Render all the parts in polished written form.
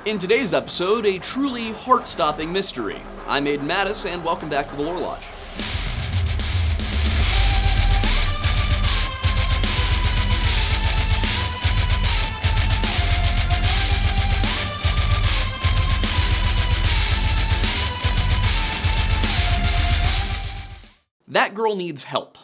In today's episode, a truly heart-stopping mystery. I'm Aiden Mattis, and welcome back to the Lore Lodge. That girl needs help.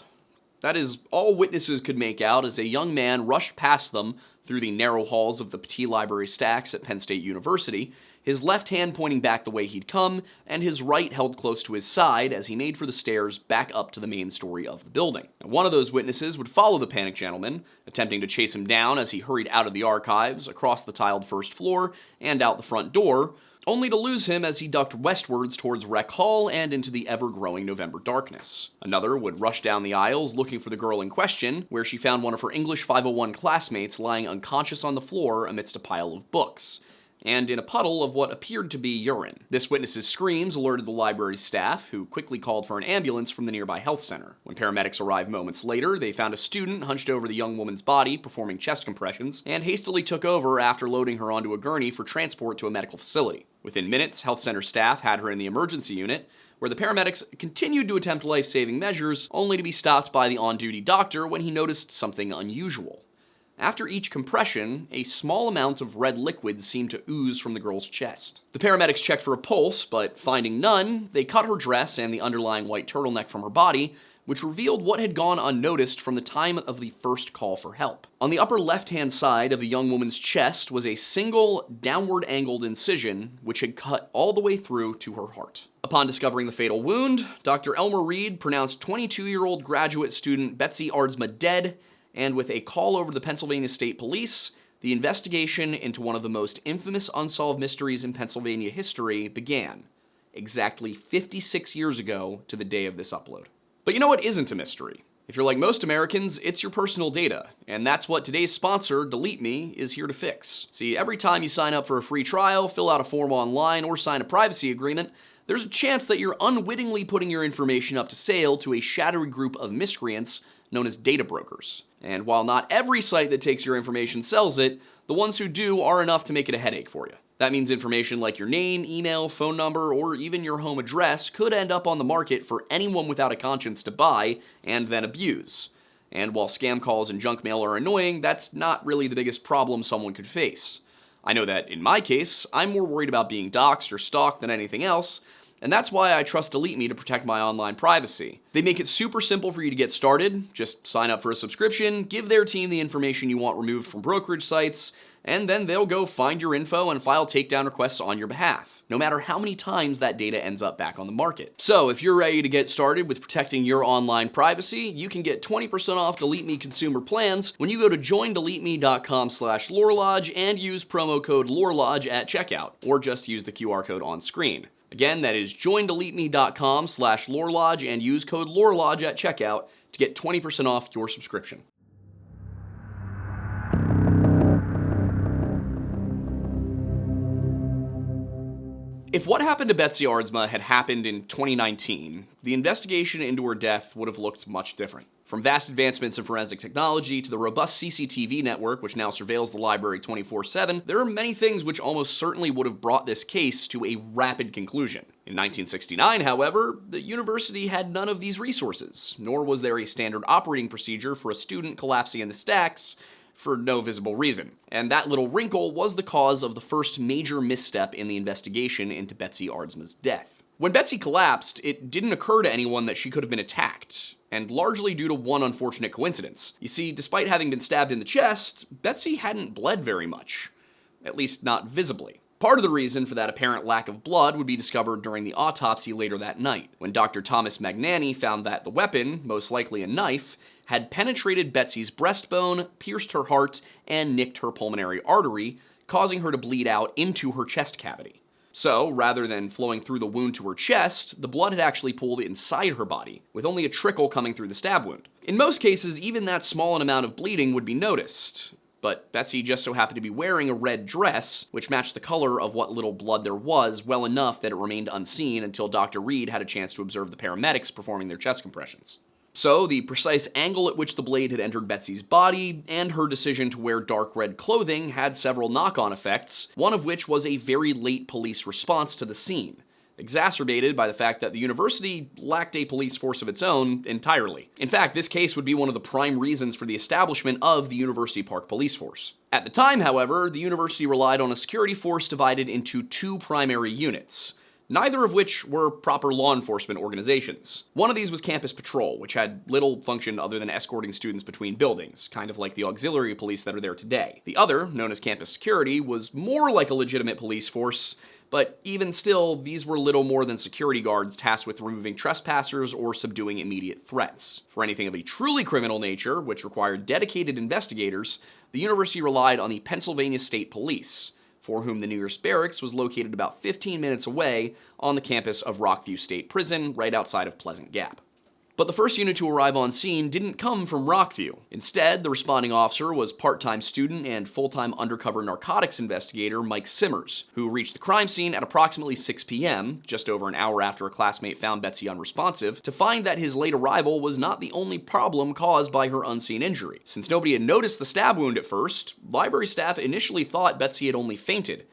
That is all witnesses could make out as a young man rushed past them through the narrow halls of the Petit Library stacks at Penn State University, his left hand pointing back the way he'd come, and his right held close to his side as he made for the stairs back up to the main story of the building. Now, one of those witnesses would follow the panicked gentleman, attempting to chase him down as he hurried out of the archives, across the tiled first floor, and out the front door, only to lose him as he ducked westwards towards Rec Hall and into the ever-growing November darkness. Another would rush down the aisles looking for the girl in question, where she found one of her English 501 classmates lying unconscious on the floor amidst a pile of books, and in a puddle of what appeared to be urine. This witness's screams alerted the library staff, who quickly called for an ambulance from the nearby health center. When paramedics arrived moments later, they found a student hunched over the young woman's body performing chest compressions, and hastily took over after loading her onto a gurney for transport to a medical facility. Within minutes, health center staff had her in the emergency unit, where the paramedics continued to attempt life-saving measures, only to be stopped by the on-duty doctor when he noticed something unusual. After each compression, a small amount of red liquid seemed to ooze from the girl's chest. The paramedics checked for a pulse, but finding none, they cut her dress and the underlying white turtleneck from her body, which revealed what had gone unnoticed from the time of the first call for help. On the upper left-hand side of the young woman's chest was a single, downward-angled incision, which had cut all the way through to her heart. Upon discovering the fatal wound, Dr. Elmer Reed pronounced 22-year-old graduate student Betsy Aardsma dead, and with a call over to the Pennsylvania State Police, the investigation into one of the most infamous unsolved mysteries in Pennsylvania history began, exactly 56 years ago to the day of this upload. But you know what isn't a mystery? If you're like most Americans, it's your personal data, and that's what today's sponsor, Delete Me, is here to fix. See, every time you sign up for a free trial, fill out a form online, or sign a privacy agreement, there's a chance that you're unwittingly putting your information up to sale to a shadowy group of miscreants known as data brokers. And while not every site that takes your information sells it, the ones who do are enough to make it a headache for you. That means information like your name, email, phone number, or even your home address could end up on the market for anyone without a conscience to buy and then abuse. And while scam calls and junk mail are annoying, that's not really the biggest problem someone could face. I know that in my case, I'm more worried about being doxxed or stalked than anything else, and that's why I trust Delete Me to protect my online privacy. They make it super simple for you to get started. Just sign up for a subscription, give their team the information you want removed from brokerage sites, and then they'll go find your info and file takedown requests on your behalf, no matter how many times that data ends up back on the market. So if you're ready to get started with protecting your online privacy, you can get 20% off Delete Me consumer plans when you go to joindeleteme.com/lorelodge and use promo code LORELODGE at checkout, or just use the QR code on screen. Again, that is joindeleteme.com/lorelodge and use code LORELODGE at checkout to get 20% off your subscription. If what happened to Betsy Aardsma had happened in 2019, the investigation into her death would have looked much different. From vast advancements in forensic technology to the robust CCTV network, which now surveils the library 24/7, there are many things which almost certainly would have brought this case to a rapid conclusion. In 1969, however, the university had none of these resources, nor was there a standard operating procedure for a student collapsing in the stacks for no visible reason. And that little wrinkle was the cause of the first major misstep in the investigation into Betsy Aardsma's death. When Betsy collapsed, it didn't occur to anyone that she could have been attacked, and largely due to one unfortunate coincidence. You see, despite having been stabbed in the chest, Betsy hadn't bled very much, at least not visibly. Part of the reason for that apparent lack of blood would be discovered during the autopsy later that night, when Dr. Thomas Magnani found that the weapon, most likely a knife, had penetrated Betsy's breastbone, pierced her heart, and nicked her pulmonary artery, causing her to bleed out into her chest cavity. So, rather than flowing through the wound to her chest, the blood had actually pooled inside her body, with only a trickle coming through the stab wound. In most cases, even that small an amount of bleeding would be noticed, but Betsy just so happened to be wearing a red dress, which matched the color of what little blood there was well enough that it remained unseen until Dr. Reed had a chance to observe the paramedics performing their chest compressions. So, the precise angle at which the blade had entered Betsy's body, and her decision to wear dark red clothing had several knock-on effects, one of which was a very late police response to the scene, exacerbated by the fact that the university lacked a police force of its own entirely. In fact, this case would be one of the prime reasons for the establishment of the University Park Police Force. At the time, however, the university relied on a security force divided into two primary units, neither of which were proper law enforcement organizations. One of these was Campus Patrol, which had little function other than escorting students between buildings, kind of like the auxiliary police that are there today. The other, known as Campus Security, was more like a legitimate police force, but even still, these were little more than security guards tasked with removing trespassers or subduing immediate threats. For anything of a truly criminal nature, which required dedicated investigators, the university relied on the Pennsylvania State Police, for whom the nearest barracks was located about 15 minutes away on the campus of Rockview State Prison, right outside of Pleasant Gap. But the first unit to arrive on scene didn't come from Rockview. Instead, the responding officer was part-time student and full-time undercover narcotics investigator Mike Simmers, who reached the crime scene at approximately 6 p.m., just over an hour after a classmate found Betsy unresponsive, to find that his late arrival was not the only problem caused by her unseen injury. Since nobody had noticed the stab wound at first, library staff initially thought Betsy had only fainted.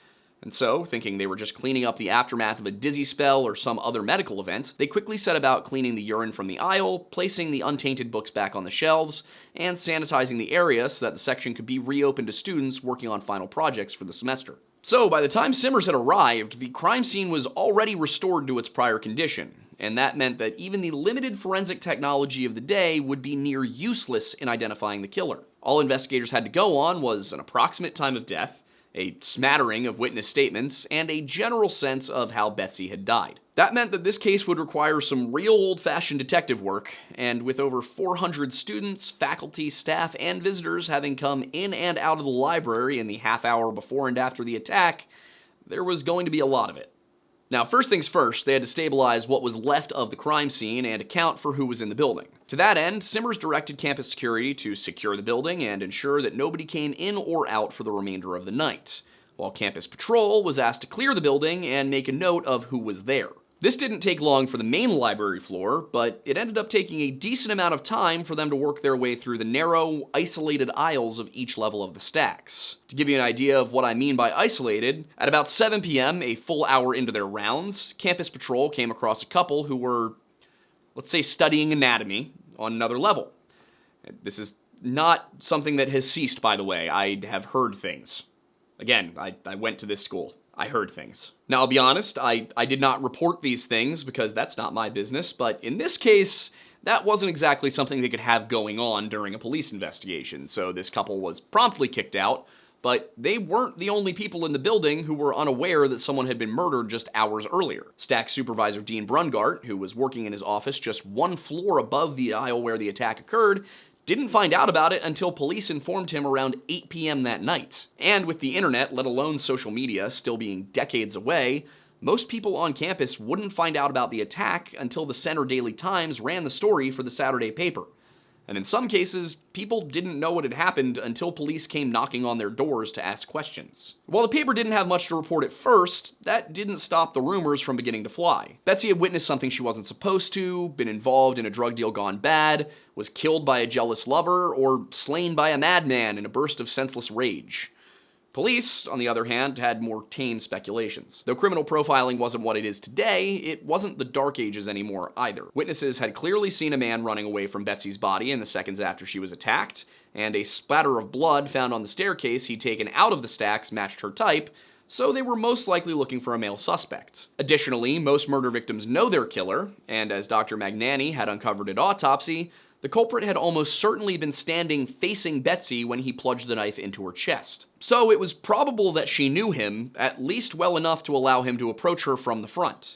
And so, thinking they were just cleaning up the aftermath of a dizzy spell or some other medical event, they quickly set about cleaning the urine from the aisle, placing the untainted books back on the shelves, and sanitizing the area so that the section could be reopened to students working on final projects for the semester. So, by the time Simmers had arrived, the crime scene was already restored to its prior condition, and that meant that even the limited forensic technology of the day would be near useless in identifying the killer. All investigators had to go on was an approximate time of death, a smattering of witness statements, and a general sense of how Betsy had died. That meant that this case would require some real old-fashioned detective work, and with over 400 students, faculty, staff, and visitors having come in and out of the library in the half hour before and after the attack, there was going to be a lot of it. Now, first things first, they had to stabilize what was left of the crime scene and account for who was in the building. To that end, Simmers directed campus security to secure the building and ensure that nobody came in or out for the remainder of the night, while Campus Patrol was asked to clear the building and make a note of who was there. This didn't take long for the main library floor, but it ended up taking a decent amount of time for them to work their way through the narrow, isolated aisles of each level of the stacks. To give you an idea of what I mean by isolated, at about 7 p.m., a full hour into their rounds, Campus Patrol came across a couple who were, let's say, studying anatomy on another level. This is not something that has ceased, by the way. I have heard things. Again, I went to this school. I heard things. Now, I'll be honest, I did not report these things because that's not my business, but in this case, that wasn't exactly something they could have going on during a police investigation, so this couple was promptly kicked out, but they weren't the only people in the building who were unaware that someone had been murdered just hours earlier. Stack Supervisor Dean Brungart, who was working in his office just one floor above the aisle where the attack occurred, didn't find out about it until police informed him around 8 p.m. that night. And with the internet, let alone social media, still being decades away, most people on campus wouldn't find out about the attack until the Center Daily Times ran the story for the Saturday paper. And in some cases, people didn't know what had happened until police came knocking on their doors to ask questions. While the paper didn't have much to report at first, that didn't stop the rumors from beginning to fly. Betsy had witnessed something she wasn't supposed to, been involved in a drug deal gone bad, was killed by a jealous lover, or slain by a madman in a burst of senseless rage. Police, on the other hand, had more tame speculations. Though criminal profiling wasn't what it is today, it wasn't the Dark Ages anymore either. Witnesses had clearly seen a man running away from Betsy's body in the seconds after she was attacked, and a splatter of blood found on the staircase he'd taken out of the stacks matched her type, so they were most likely looking for a male suspect. Additionally, most murder victims know their killer, and as Dr. Magnani had uncovered at autopsy, the culprit had almost certainly been standing facing Betsy when he plunged the knife into her chest. So it was probable that she knew him, at least well enough to allow him to approach her from the front.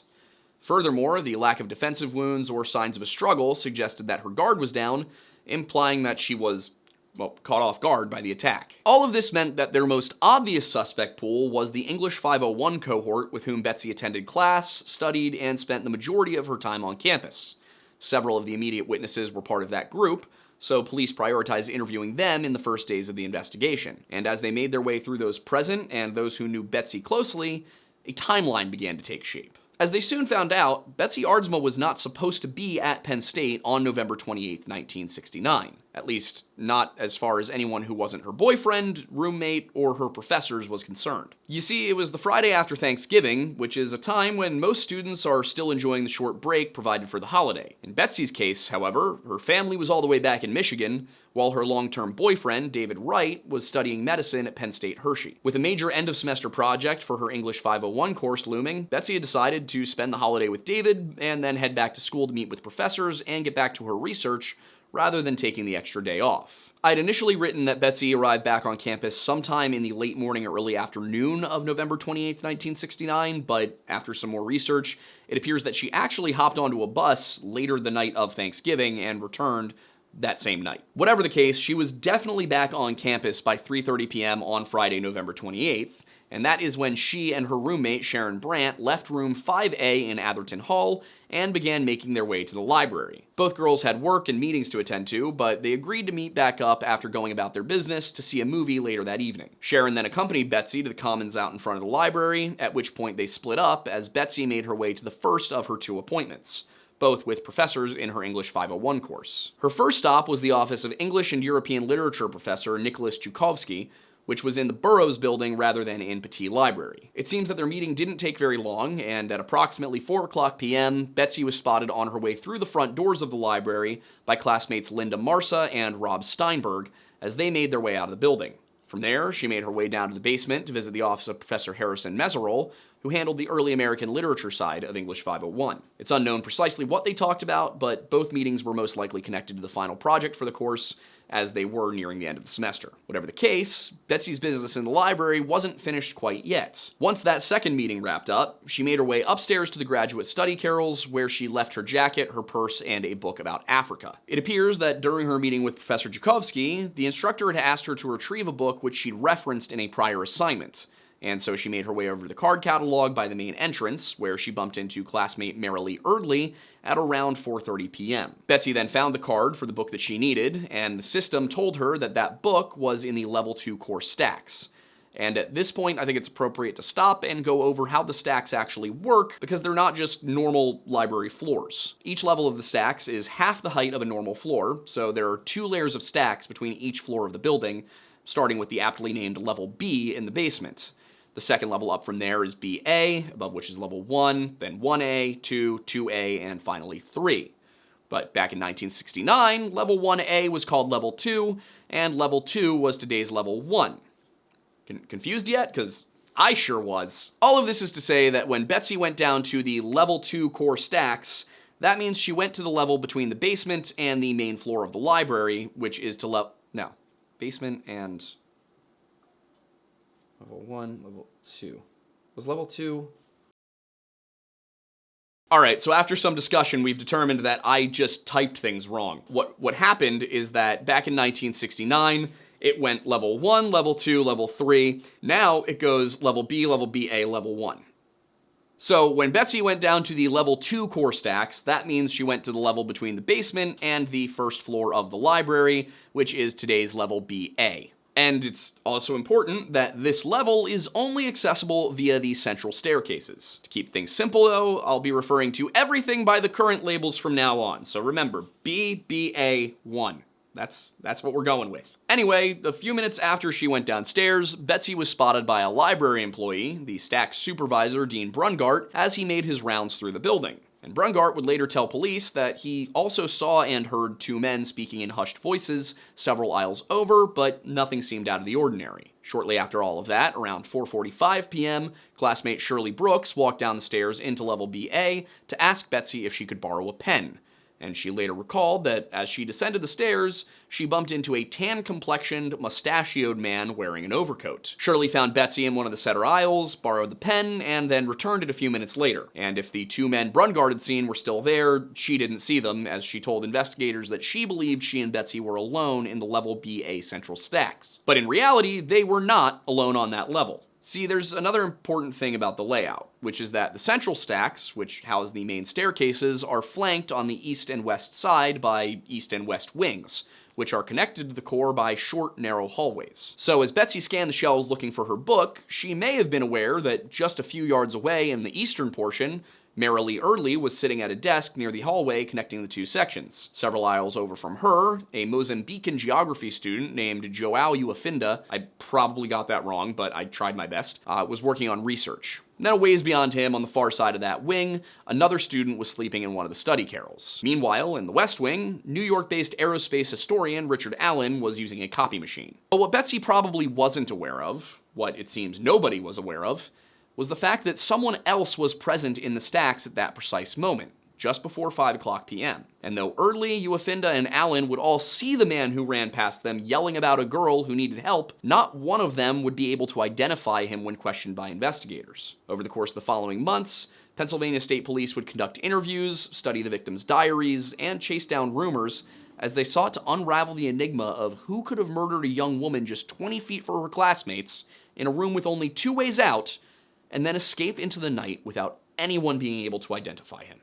Furthermore, the lack of defensive wounds or signs of a struggle suggested that her guard was down, implying that she was, well, caught off guard by the attack. All of this meant that their most obvious suspect pool was the English 501 cohort with whom Betsy attended class, studied, and spent the majority of her time on campus. Several of the immediate witnesses were part of that group, so police prioritized interviewing them in the first days of the investigation. And as they made their way through those present and those who knew Betsy closely, a timeline began to take shape. As they soon found out, Betsy Aardsma was not supposed to be at Penn State on November 28, 1969. At least, not as far as anyone who wasn't her boyfriend, roommate, or her professors was concerned. You see, it was the Friday after Thanksgiving, which is a time when most students are still enjoying the short break provided for the holiday. In Betsy's case, however, her family was all the way back in Michigan, while her long-term boyfriend, David Wright, was studying medicine at Penn State Hershey. With a major end-of-semester project for her English 501 course looming, Betsy had decided to spend the holiday with David and then head back to school to meet with professors and get back to her research, rather than taking the extra day off. I'd initially written that Betsy arrived back on campus sometime in the late morning or early afternoon of November 28, 1969, but after some more research, it appears that she actually hopped onto a bus later the night of Thanksgiving and returned that same night. Whatever the case, she was definitely back on campus by 3:30 p.m. on Friday, November 28th, and that is when she and her roommate, Sharon Brandt, left room 5A in Atherton Hall and began making their way to the library. Both girls had work and meetings to attend to, but they agreed to meet back up after going about their business to see a movie later that evening. Sharon then accompanied Betsy to the commons out in front of the library, at which point they split up as Betsy made her way to the first of her two appointments, both with professors in her English 501 course. Her first stop was the office of English and European Literature professor Nicholas Chukovsky, which was in the Burroughs building rather than in Petit Library. It seems that their meeting didn't take very long, and at approximately 4:00 p.m., Betsy was spotted on her way through the front doors of the library by classmates Linda Marsa and Rob Steinberg as they made their way out of the building. From there, she made her way down to the basement to visit the office of Professor Harrison Meserole, who handled the early American literature side of English 501. It's unknown precisely what they talked about, but both meetings were most likely connected to the final project for the course, as they were nearing the end of the semester. Whatever the case, Betsy's business in the library wasn't finished quite yet. Once that second meeting wrapped up, she made her way upstairs to the graduate study carrels, where she left her jacket, her purse, and a book about Africa. It appears that during her meeting with Professor Chukovsky, the instructor had asked her to retrieve a book which she'd referenced in a prior assignment, and so she made her way over to the card catalog by the main entrance, where she bumped into classmate Marilee Erdley at around 4:30 p.m. Betsy then found the card for the book that she needed, and the system told her that that book was in the Level 2 course stacks. And at this point, I think it's appropriate to stop and go over how the stacks actually work, because they're not just normal library floors. Each level of the stacks is half the height of a normal floor, so there are 2 layers of stacks between each floor of the building, starting with the aptly named Level B in the basement. The second level up from there is BA, above which is level 1, then 1A, 2, 2A, and finally 3. But back in 1969, level 1A was called level 2, and level 2 was today's level 1. Confused yet? Because I sure was. All of this is to say that when Betsy went down to the level 2 core stacks, that means she went to the level between the basement and the main floor of the library, which is to basement and level 1, level 2. Was level 2? Alright, so after some discussion, we've determined that I just typed things wrong. What happened is that back in 1969, it went level 1, level 2, level 3. Now it goes level B, level BA, level 1. So when Betsy went down to the level 2 core stacks, that means she went to the level between the basement and the first floor of the library, which is today's level BA. And it's also important that this level is only accessible via the central staircases. To keep things simple though, I'll be referring to everything by the current labels from now on. So remember, BBA1. That's what we're going with. Anyway, a few minutes after she went downstairs, Betsy was spotted by a library employee, the stack supervisor, Dean Brungart, as he made his rounds through the building. And Brungart would later tell police that he also saw and heard 2 men speaking in hushed voices several aisles over, but nothing seemed out of the ordinary. Shortly after all of that, around 4:45 p.m., classmate Shirley Brooks walked down the stairs into level BA to ask Betsy if she could borrow a pen. And she later recalled that as she descended the stairs, she bumped into a tan-complexioned, mustachioed man wearing an overcoat. Shirley found Betsy in one of the center aisles, borrowed the pen, and then returned it a few minutes later. And if the 2 men Brungart had seen were still there, she didn't see them, as she told investigators that she believed she and Betsy were alone in the level BA central stacks. But in reality, they were not alone on that level. See, there's another important thing about the layout, which is that the central stacks, which house the main staircases, are flanked on the east and west side by east and west wings, which are connected to the core by short, narrow hallways. So as Betsy scanned the shelves looking for her book, she may have been aware that just a few yards away in the eastern portion, Marilee Early was sitting at a desk near the hallway connecting the two sections. Several aisles over from her, a Mozambican geography student named João Uafinda, I probably got that wrong, but I tried my best, was working on research. Then a ways beyond him, on the far side of that wing, another student was sleeping in one of the study carrels. Meanwhile, in the West Wing, New York-based aerospace historian Richard Allen was using a copy machine. But what Betsy probably wasn't aware of, what it seems nobody was aware of, was the fact that someone else was present in the stacks at that precise moment, just before 5 p.m. And though Early, Uafinda, and Allen would all see the man who ran past them yelling about a girl who needed help, not one of them would be able to identify him when questioned by investigators. Over the course of the following months, Pennsylvania State Police would conduct interviews, study the victims' diaries, and chase down rumors as they sought to unravel the enigma of who could have murdered a young woman just 20 feet from her classmates in a room with only 2 ways out, and then escape into the night without anyone being able to identify him.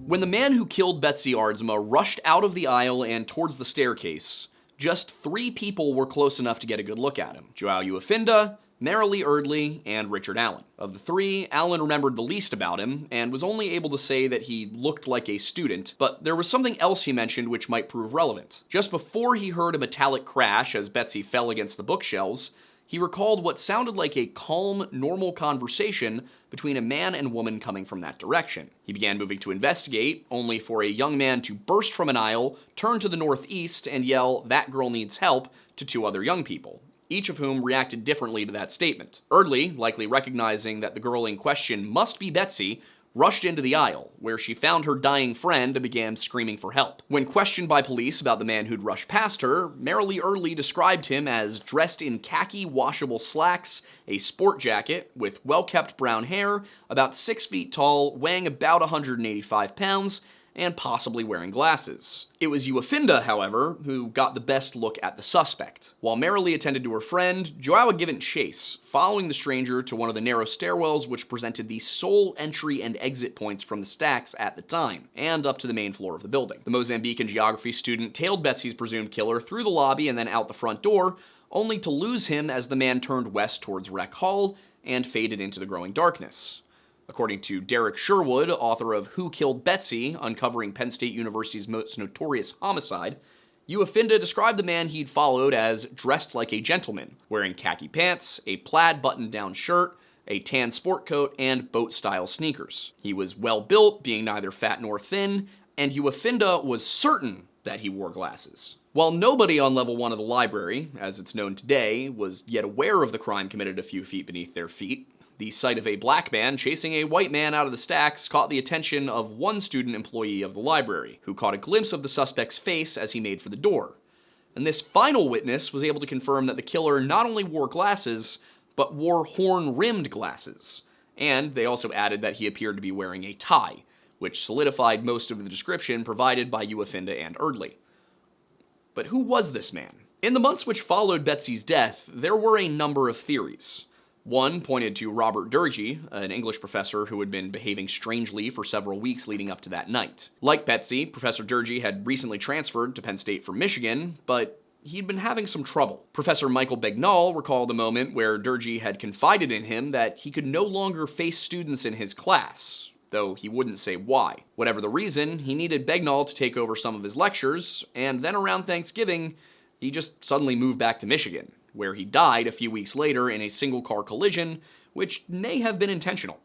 When the man who killed Betsy Aardsma rushed out of the aisle and towards the staircase, just 3 people were close enough to get a good look at him: João Uafinda, Marilee Early, and Richard Allen. Of the 3, Allen remembered the least about him, and was only able to say that he looked like a student, but there was something else he mentioned which might prove relevant. Just before he heard a metallic crash as Betsy fell against the bookshelves, he recalled what sounded like a calm, normal conversation between a man and woman coming from that direction. He began moving to investigate, only for a young man to burst from an aisle, turn to the northeast, and yell, "That girl needs help," to 2 other young people, each of whom reacted differently to that statement. Early, likely recognizing that the girl in question must be Betsy, rushed into the aisle, where she found her dying friend and began screaming for help. When questioned by police about the man who'd rushed past her, Marilee Early described him as dressed in khaki washable slacks, a sport jacket, with well-kept brown hair, about 6 feet tall, weighing about 185 pounds, and possibly wearing glasses. It was Uafinda, however, who got the best look at the suspect. While Marilee attended to her friend, João had given chase, following the stranger to one of the narrow stairwells which presented the sole entry and exit points from the stacks at the time, and up to the main floor of the building. The Mozambican geography student tailed Betsy's presumed killer through the lobby and then out the front door, only to lose him as the man turned west towards Rec Hall and faded into the growing darkness. According to Derek Sherwood, author of Who Killed Betsy? Uncovering Penn State University's Most Notorious Homicide, Uafinda described the man he'd followed as dressed like a gentleman, wearing khaki pants, a plaid button-down shirt, a tan sport coat, and boat-style sneakers. He was well-built, being neither fat nor thin, and Uafinda was certain that he wore glasses. While nobody on level 1 of the library, as it's known today, was yet aware of the crime committed a few feet beneath their feet, the sight of a black man chasing a white man out of the stacks caught the attention of one student employee of the library, who caught a glimpse of the suspect's face as he made for the door. And this final witness was able to confirm that the killer not only wore glasses, but wore horn-rimmed glasses. And they also added that he appeared to be wearing a tie, which solidified most of the description provided by Uafinda and Early. But who was this man? In the months which followed Betsy's death, there were a number of theories. One pointed to Robert Durgee, an English professor who had been behaving strangely for several weeks leading up to that night. Like Betsy, Professor Durgee had recently transferred to Penn State from Michigan, but he'd been having some trouble. Professor Michael Begnall recalled a moment where Durgee had confided in him that he could no longer face students in his class, though he wouldn't say why. Whatever the reason, he needed Begnall to take over some of his lectures, and then around Thanksgiving, he just suddenly moved back to Michigan, where he died a few weeks later in a single-car collision, which may have been intentional.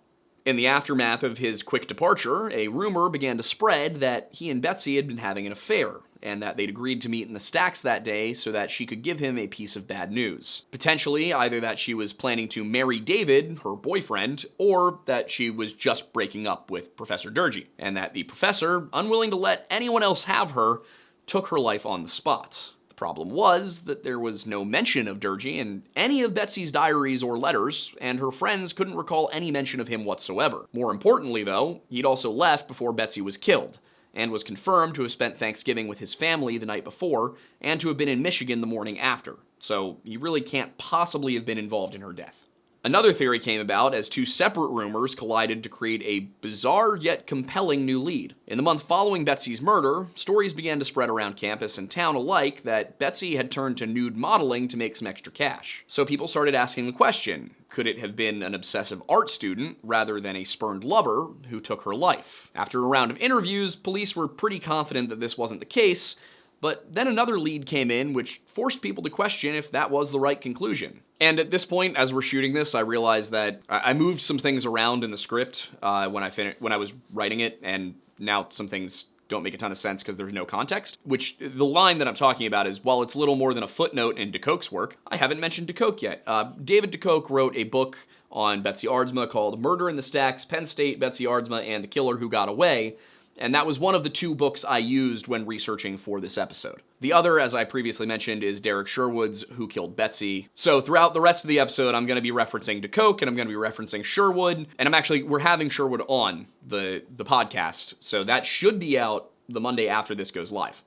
In the aftermath of his quick departure, a rumor began to spread that he and Betsy had been having an affair, and that they'd agreed to meet in the stacks that day so that she could give him a piece of bad news. Potentially, either that she was planning to marry David, her boyfriend, or that she was just breaking up with Professor Durgee, and that the professor, unwilling to let anyone else have her, took her life on the spot. Problem was that there was no mention of Durgee in any of Betsy's diaries or letters, and her friends couldn't recall any mention of him whatsoever. More importantly, though, he'd also left before Betsy was killed, and was confirmed to have spent Thanksgiving with his family the night before, and to have been in Michigan the morning after, so he really can't possibly have been involved in her death. Another theory came about as two separate rumors collided to create a bizarre yet compelling new lead. In the month following Betsy's murder, stories began to spread around campus and town alike that Betsy had turned to nude modeling to make some extra cash. So people started asking the question, could it have been an obsessive art student rather than a spurned lover who took her life? After a round of interviews, police were pretty confident that this wasn't the case, but then another lead came in which forced people to question if that was the right conclusion. And at this point, as we're shooting this, I realized that I moved some things around in the script when I was writing it, and now some things don't make a ton of sense because there's no context. Which, the line that I'm talking about is, while it's little more than a footnote in DeCoke's work, I haven't mentioned DeCoke yet. David DeCoke wrote a book on Betsy Aardsma called Murder in the Stacks, Penn State, Betsy Aardsma, and the Killer Who Got Away, and that was one of the two books I used when researching for this episode. The other, as I previously mentioned, is Derek Sherwood's Who Killed Betsy. So throughout the rest of the episode, I'm going to be referencing DeCoke, and I'm going to be referencing Sherwood, and we're having Sherwood on the podcast, so that should be out the Monday after this goes live.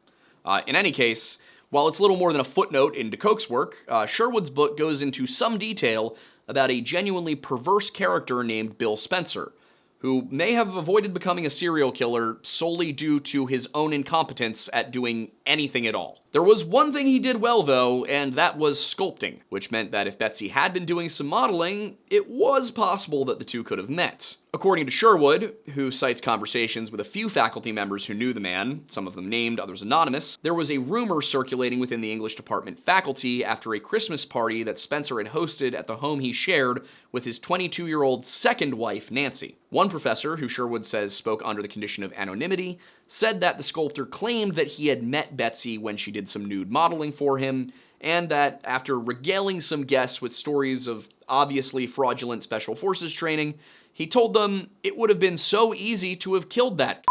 In any case, while it's little more than a footnote in DeCoke's work, Sherwood's book goes into some detail about a genuinely perverse character named Bill Spencer, who may have avoided becoming a serial killer solely due to his own incompetence at doing anything at all. There was one thing he did well, though, and that was sculpting, which meant that if Betsy had been doing some modeling, it was possible that the two could have met. According to Sherwood, who cites conversations with a few faculty members who knew the man, some of them named, others anonymous, there was a rumor circulating within the English department faculty after a Christmas party that Spencer had hosted at the home he shared with his 22-year-old second wife, Nancy. One professor, who Sherwood says spoke under the condition of anonymity, said that the sculptor claimed that he had met Betsy when she did some nude modeling for him, and that after regaling some guests with stories of obviously fraudulent special forces training, he told them it would have been so easy to have killed that.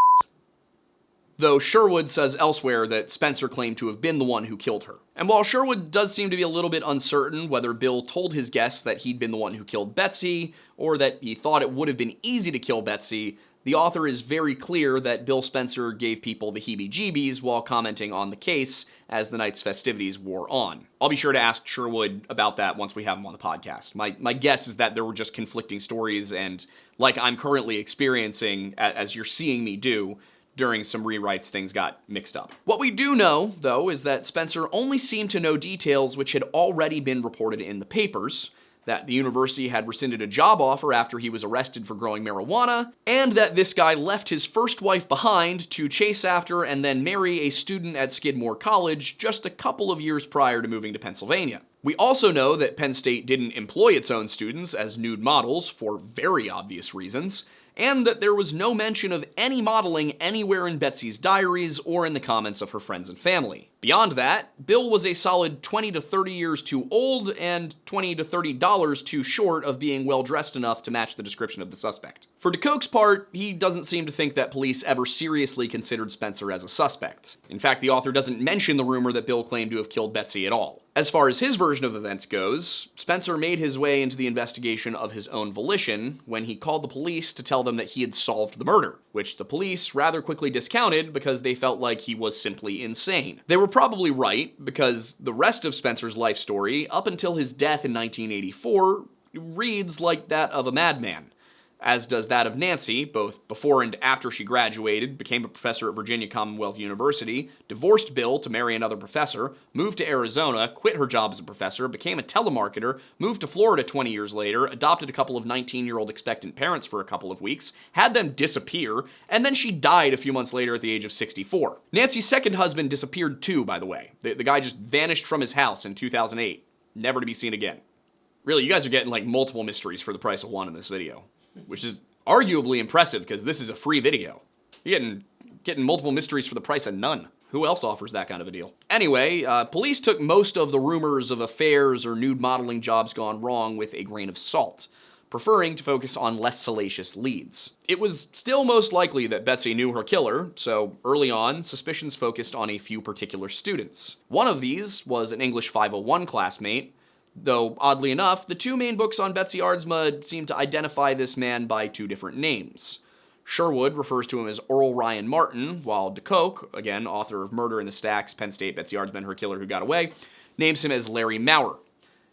Though Sherwood says elsewhere that Spencer claimed to have been the one who killed her. And while Sherwood does seem to be a little bit uncertain whether Bill told his guests that he'd been the one who killed Betsy, or that he thought it would have been easy to kill Betsy, the author is very clear that Bill Spencer gave people the heebie-jeebies while commenting on the case as the night's festivities wore on. I'll be sure to ask Sherwood about that once we have him on the podcast. My guess is that there were just conflicting stories, and like I'm currently experiencing, as you're seeing me do, during some rewrites, things got mixed up. What we do know, though, is that Spencer only seemed to know details which had already been reported in the papers, that the university had rescinded a job offer after he was arrested for growing marijuana, and that this guy left his first wife behind to chase after and then marry a student at Skidmore College just a couple of years prior to moving to Pennsylvania. We also know that Penn State didn't employ its own students as nude models for very obvious reasons, and that there was no mention of any modeling anywhere in Betsy's diaries or in the comments of her friends and family. Beyond that, Bill was a solid 20 to 30 years too old and $20 to $30 too short of being well-dressed enough to match the description of the suspect. For DeCoke's part, he doesn't seem to think that police ever seriously considered Spencer as a suspect. In fact, the author doesn't mention the rumor that Bill claimed to have killed Betsy at all. As far as his version of events goes, Spencer made his way into the investigation of his own volition when he called the police to tell them that he had solved the murder, which the police rather quickly discounted because they felt like he was simply insane. They were probably right, because the rest of Spencer's life story, up until his death in 1984, reads like that of a madman, as does that of Nancy, both before and after she graduated, became a professor at Virginia Commonwealth University, divorced Bill to marry another professor, moved to Arizona, quit her job as a professor, became a telemarketer, moved to Florida 20 years later, adopted a couple of 19-year-old expectant parents for a couple of weeks, had them disappear, and then she died a few months later at the age of 64. Nancy's second husband disappeared too, by the way. The guy just vanished from his house in 2008, never to be seen again. Really, you guys are getting like multiple mysteries for the price of one in this video, which is arguably impressive because this is a free video. You're getting multiple mysteries for the price of none. Who else offers that kind of a deal? Anyway, police took most of the rumors of affairs or nude modeling jobs gone wrong with a grain of salt, preferring to focus on less salacious leads. It was still most likely that Betsy knew her killer, so early on, suspicions focused on a few particular students. One of these was an English 501 classmate, though, oddly enough, the two main books on Betsy Aardsma seem to identify this man by two different names. Sherwood refers to him as Earl Ryan Martin, while DeCoke, again, author of Murder in the Stacks, Penn State, Betsy Aardsma and Her Killer Who Got Away, names him as Larry Maurer.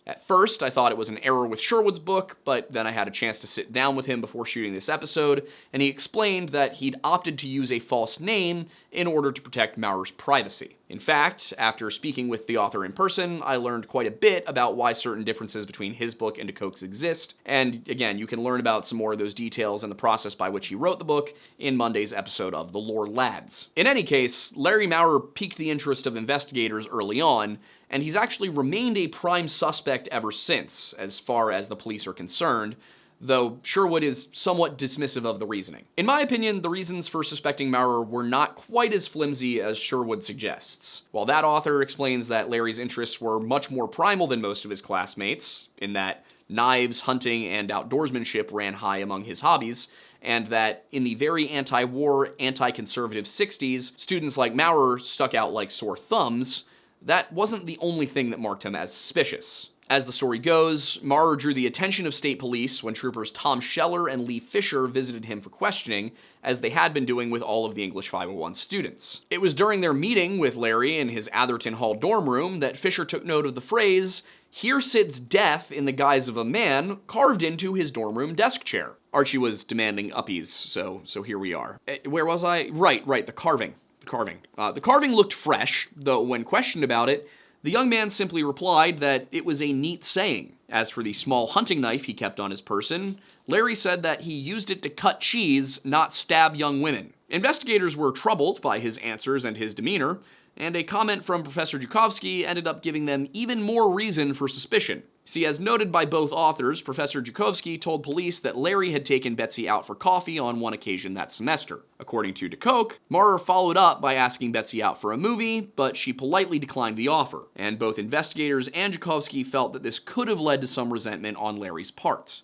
At first, I thought it was an error with Sherwood's book, but then I had a chance to sit down with him before shooting this episode, and he explained that he'd opted to use a false name in order to protect Maurer's privacy. In fact, after speaking with the author in person, I learned quite a bit about why certain differences between his book and de Koch's exist, and again, you can learn about some more of those details and the process by which he wrote the book in Monday's episode of The Lore Lads. In any case, Larry Maurer piqued the interest of investigators early on, and he's actually remained a prime suspect ever since, as far as the police are concerned, though Sherwood is somewhat dismissive of the reasoning. In my opinion, the reasons for suspecting Maurer were not quite as flimsy as Sherwood suggests. While that author explains that Larry's interests were much more primal than most of his classmates, in that knives, hunting, and outdoorsmanship ran high among his hobbies, and that in the very anti-war, anti-conservative 60s, students like Maurer stuck out like sore thumbs, that wasn't the only thing that marked him as suspicious. As the story goes, Maurer drew the attention of state police when troopers Tom Scheller and Lee Fisher visited him for questioning, as they had been doing with all of the English 501 students. It was during their meeting with Larry in his Atherton Hall dorm room that Fisher took note of the phrase, "Here sits death in the guise of a man," carved into his dorm room desk chair. Archie was demanding uppies, so here we are. Where was I? Right, the carving. The carving looked fresh, though when questioned about it, the young man simply replied that it was a neat saying. As for the small hunting knife he kept on his person, Larry said that he used it to cut cheese, not stab young women. Investigators were troubled by his answers and his demeanor, and a comment from Professor Joukowsky ended up giving them even more reason for suspicion. See, as noted by both authors, Professor Joukowsky told police that Larry had taken Betsy out for coffee on one occasion that semester. According to de Koch, Maurer followed up by asking Betsy out for a movie, but she politely declined the offer, and both investigators and Joukowsky felt that this could have led to some resentment on Larry's part.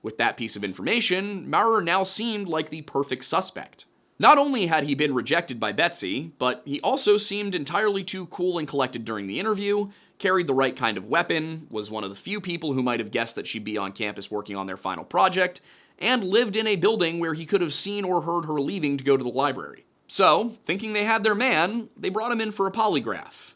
With that piece of information, Maurer now seemed like the perfect suspect. Not only had he been rejected by Betsy, but he also seemed entirely too cool and collected during the interview, carried the right kind of weapon, was one of the few people who might have guessed that she'd be on campus working on their final project, and lived in a building where he could have seen or heard her leaving to go to the library. So, thinking they had their man, they brought him in for a polygraph.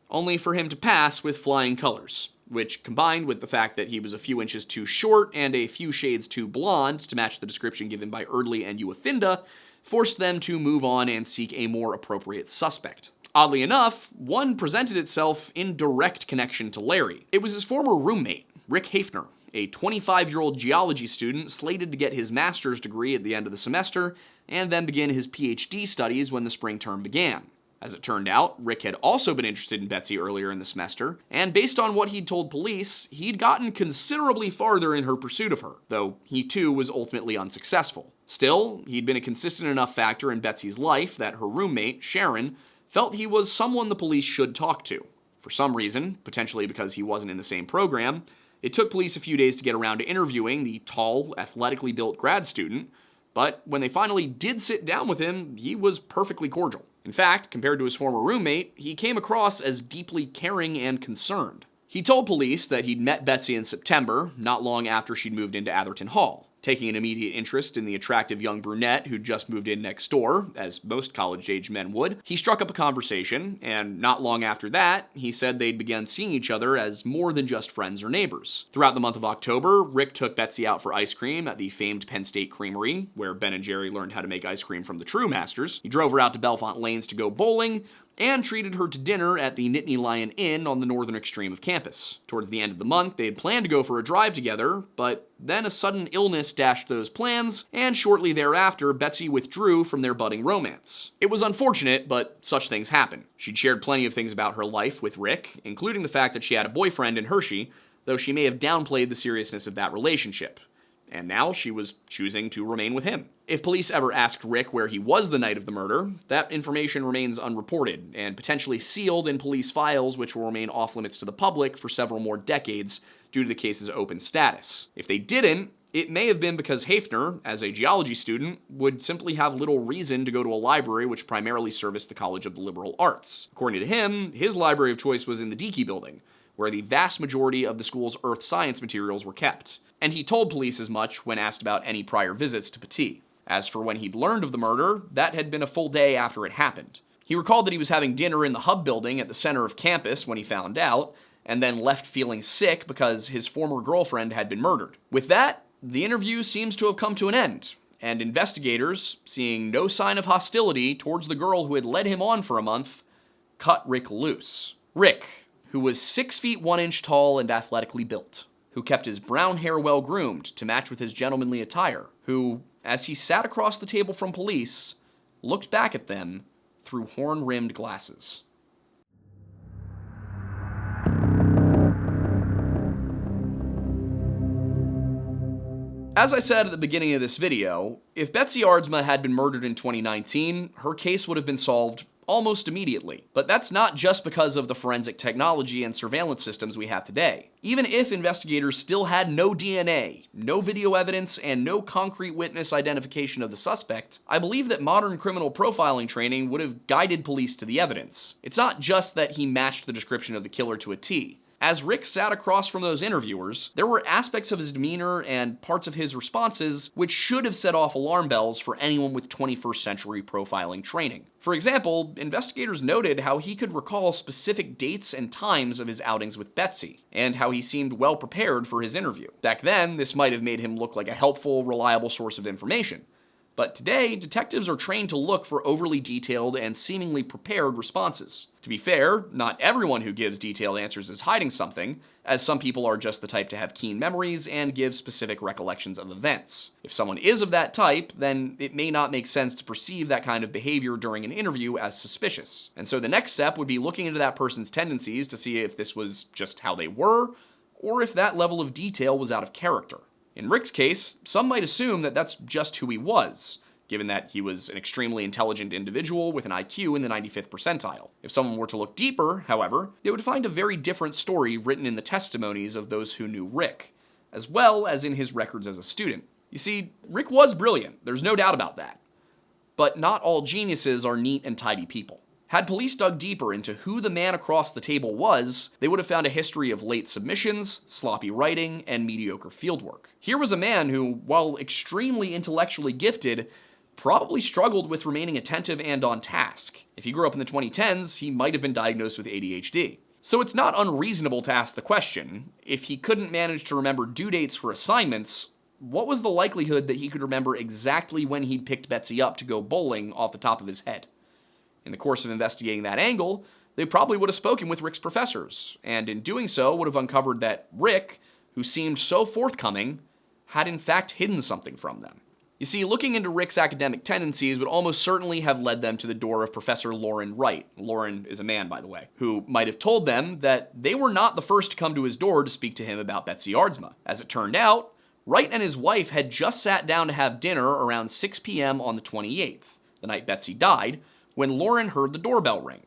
Only for him to pass with flying colors, which, combined with the fact that he was a few inches too short and a few shades too blonde to match the description given by Erdley and Uafinda, forced them to move on and seek a more appropriate suspect. Oddly enough, one presented itself in direct connection to Larry. It was his former roommate, Rick Hafner, a 25-year-old geology student slated to get his master's degree at the end of the semester and then begin his PhD studies when the spring term began. As it turned out, Rick had also been interested in Betsy earlier in the semester, and based on what he'd told police, he'd gotten considerably farther in her pursuit of her, though he too was ultimately unsuccessful. Still, he'd been a consistent enough factor in Betsy's life that her roommate, Sharon, felt he was someone the police should talk to. For some reason, potentially because he wasn't in the same program, it took police a few days to get around to interviewing the tall, athletically built grad student, but when they finally did sit down with him, he was perfectly cordial. In fact, compared to his former roommate, he came across as deeply caring and concerned. He told police that he'd met Betsy in September, not long after she'd moved into Atherton Hall. Taking an immediate interest in the attractive young brunette who'd just moved in next door, as most college-age men would, he struck up a conversation, and not long after that, he said they'd begun seeing each other as more than just friends or neighbors. Throughout the month of October, Rick took Betsy out for ice cream at the famed Penn State Creamery, where Ben and Jerry learned how to make ice cream from the true masters. He drove her out to Bellefonte Lanes to go bowling, and treated her to dinner at the Nittany Lion Inn on the northern extreme of campus. Towards the end of the month, they had planned to go for a drive together, but then a sudden illness dashed those plans, and shortly thereafter, Betsy withdrew from their budding romance. It was unfortunate, but such things happen. She'd shared plenty of things about her life with Rick, including the fact that she had a boyfriend in Hershey, though she may have downplayed the seriousness of that relationship. And now she was choosing to remain with him. If police ever asked Rick where he was the night of the murder, that information remains unreported and potentially sealed in police files which will remain off-limits to the public for several more decades due to the case's open status. If they didn't, it may have been because Hafner, as a geology student, would simply have little reason to go to a library which primarily serviced the College of the Liberal Arts. According to him, his library of choice was in the Dickey building, where the vast majority of the school's earth science materials were kept. And he told police as much when asked about any prior visits to Petit. As for when he'd learned of the murder, that had been a full day after it happened. He recalled that he was having dinner in the Hub building at the center of campus when he found out, and then left feeling sick because his former girlfriend had been murdered. With that, the interview seems to have come to an end, and investigators, seeing no sign of hostility towards the girl who had led him on for a month, cut Rick loose. Rick, who was 6 feet 1 inch tall and athletically built, who kept his brown hair well groomed to match with his gentlemanly attire, who, as he sat across the table from police, looked back at them through horn-rimmed glasses. As I said at the beginning of this video, if Betsy Aardsma had been murdered in 2019, her case would have been solved almost immediately. But that's not just because of the forensic technology and surveillance systems we have today. Even if investigators still had no DNA, no video evidence, and no concrete witness identification of the suspect, I believe that modern criminal profiling training would have guided police to the evidence. It's not just that he matched the description of the killer to a T. As Rick sat across from those interviewers, there were aspects of his demeanor and parts of his responses which should have set off alarm bells for anyone with 21st century profiling training. For example, investigators noted how he could recall specific dates and times of his outings with Betsy, and how he seemed well prepared for his interview. Back then, this might have made him look like a helpful, reliable source of information. But today, detectives are trained to look for overly detailed and seemingly prepared responses. To be fair, not everyone who gives detailed answers is hiding something, as some people are just the type to have keen memories and give specific recollections of events. If someone is of that type, then it may not make sense to perceive that kind of behavior during an interview as suspicious. And so the next step would be looking into that person's tendencies to see if this was just how they were, or if that level of detail was out of character. In Rick's case, some might assume that that's just who he was, given that he was an extremely intelligent individual with an IQ in the 95th percentile. If someone were to look deeper, however, they would find a very different story written in the testimonies of those who knew Rick, as well as in his records as a student. You see, Rick was brilliant, there's no doubt about that. But not all geniuses are neat and tidy people. Had police dug deeper into who the man across the table was, they would have found a history of late submissions, sloppy writing, and mediocre fieldwork. Here was a man who, while extremely intellectually gifted, probably struggled with remaining attentive and on task. If he grew up in the 2010s, he might have been diagnosed with ADHD. So it's not unreasonable to ask the question, if he couldn't manage to remember due dates for assignments, what was the likelihood that he could remember exactly when he'd picked Betsy up to go bowling off the top of his head? In the course of investigating that angle, they probably would have spoken with Rick's professors, and in doing so would have uncovered that Rick, who seemed so forthcoming, had in fact hidden something from them. You see, looking into Rick's academic tendencies would almost certainly have led them to the door of Professor Loren Wright. Loren is a man, by the way, who might have told them that they were not the first to come to his door to speak to him about Betsy Aardsma. As it turned out, Wright and his wife had just sat down to have dinner around 6 p.m. on the 28th, the night Betsy died, when Loren heard the doorbell ring.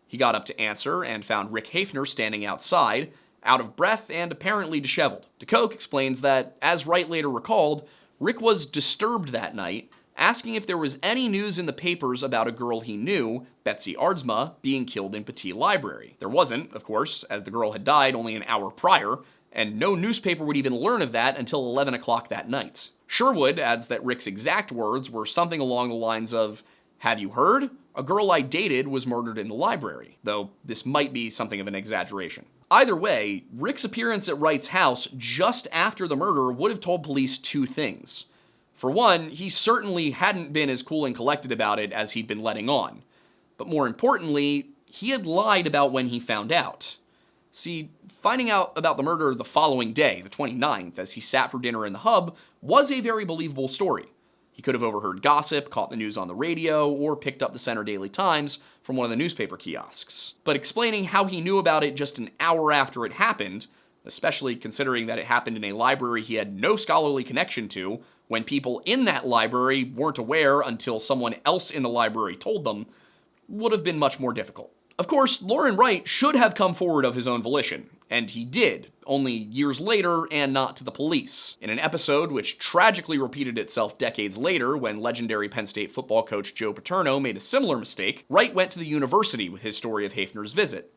He got up to answer and found Rick Hafner standing outside, out of breath and apparently disheveled. DeCoke explains that, as Wright later recalled, Rick was disturbed that night, asking if there was any news in the papers about a girl he knew, Betsy Aardsma, being killed in Petit Library. There wasn't, of course, as the girl had died only an hour prior, and no newspaper would even learn of that until 11 o'clock that night. Sherwood adds that Rick's exact words were something along the lines of, "Have you heard? A girl I dated was murdered in the library," though this might be something of an exaggeration. Either way, Rick's appearance at Wright's house just after the murder would have told police two things. For one, he certainly hadn't been as cool and collected about it as he'd been letting on. But more importantly, he had lied about when he found out. See, finding out about the murder the following day, the 29th, as he sat for dinner in the hub, was a very believable story. He could have overheard gossip, caught the news on the radio, or picked up the Center Daily Times from one of the newspaper kiosks. But explaining how he knew about it just an hour after it happened, especially considering that it happened in a library he had no scholarly connection to, when people in that library weren't aware until someone else in the library told them, would have been much more difficult. Of course, Loren Wright should have come forward of his own volition, and he did, only years later and not to the police. In an episode which tragically repeated itself decades later when legendary Penn State football coach Joe Paterno made a similar mistake, Wright went to the university with his story of Hafner's visit,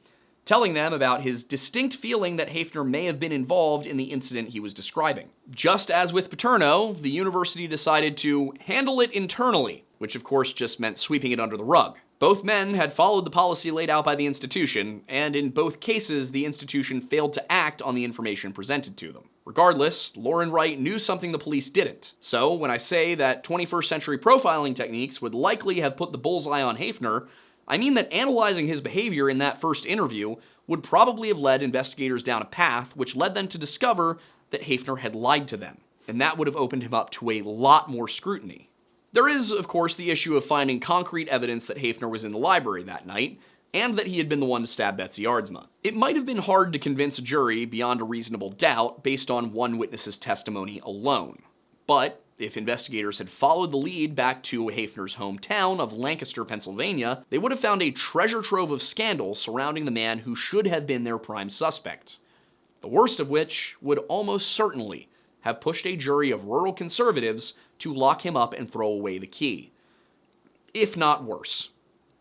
telling them about his distinct feeling that Hafner may have been involved in the incident he was describing. Just as with Paterno, the university decided to handle it internally, which of course just meant sweeping it under the rug. Both men had followed the policy laid out by the institution, and in both cases, the institution failed to act on the information presented to them. Regardless, Lauren Wright knew something the police didn't. So, when I say that 21st century profiling techniques would likely have put the bullseye on Haefner, I mean that analyzing his behavior in that first interview would probably have led investigators down a path which led them to discover that Haefner had lied to them, and that would have opened him up to a lot more scrutiny. There is, of course, the issue of finding concrete evidence that Haefner was in the library that night, and that he had been the one to stab Betsy Aardsma. It might have been hard to convince a jury beyond a reasonable doubt based on one witness's testimony alone. But if investigators had followed the lead back to Haefner's hometown of Lancaster, Pennsylvania, they would have found a treasure trove of scandal surrounding the man who should have been their prime suspect. The worst of which would almost certainly have pushed a jury of rural conservatives to lock him up and throw away the key. If not worse.